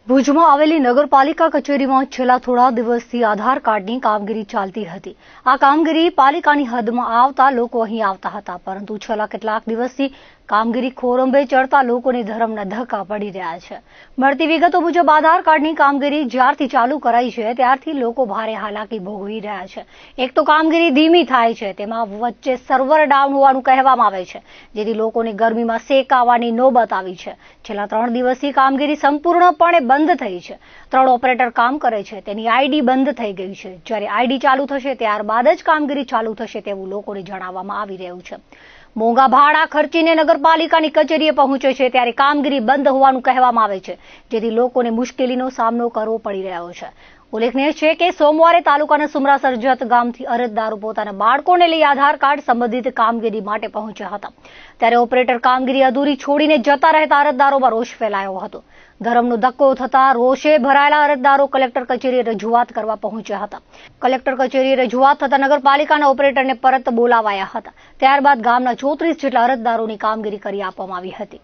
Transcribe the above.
ભુજમાં આવેલી નગરપાલિકા કચેરીમાં છેલ્લા થોડા દિવસથી આધાર કાર્ડની કામગીરી ચાલતી હતી। આ કામગીરી પાલિકાની હદમાં આવતા લોકો અહીં આવતા હતા, પરંતુ છેલ્લા કેટલાક દિવસથી કામગીરી ખોરંભે ચડતા લોકોને ધરમના ધક્કા પડી રહ્યા છે। મળતી વિગતો મુજબ આધાર કાર્ડની કામગીરી જ્યારથી ચાલુ કરાઈ છે ત્યારથી લોકો ભારે હાલાકી ભોગવી રહ્યા છે। એક તો કામગીરી ધીમી થાય છે, તેમાં વચ્ચે સર્વર ડાઉન હોવાનું કહેવામાં આવે છે, જેથી લોકોને ગરમીમાં સેકાવાની નોબત આવી છે। છેલ્લા 3 દિવસથી કામગીરી સંપૂર્ણપણે બંધ થઈ છે। 3 ઓપરેટર કામ કરે છે, તેની આઈડી બંધ થઈ ગઈ છે। જ્યારે આઈડી ચાલુ થશે ત્યારબાદ જ કામગીરી ચાલુ થશે તેવું લોકોને જણાવવામાં આવી રહ્યું છે। મોંઘા ભાડા ખર્ચીને નગરપાલિકાની કચેરીએ પહોંચે છે ત્યારે કામગીરી બંધ હોવાનું કહેવામાં આવે છે, જેથી લોકોને મુશ્કેલીનો સામનો કરવો પડી રહ્યો છે। ઉલ્લેખનીય છે કે સોમવારે તાલુકાના સુમરા સરજત ગામથી અરજદારો પોતાના બાળકોને લઈ આધાર કાર્ડ સંબંધિત કામગીરી માટે પહોંચ્યા હતા, ત્યારે ઓપરેટર કામગીરી અધૂરી છોડીને જતા રહેતા અરજદારોમાં રોષ ફેલાયો હતો। ધરમનો ધક્કો થતા રોષે ભરાયેલા અરજદારો કલેક્ટર કચેરીએ રજૂઆત કરવા પહોંચ્યા હતા। કલેક્ટર કચેરીએ રજૂઆત થતા નગરપાલિકાના ઓપરેટરને પરત બોલાવાયા હતા। ત્યારબાદ ગામના 34 જેટલા અરજદારોની કામગીરી કરી આપવામાં આવી હતી।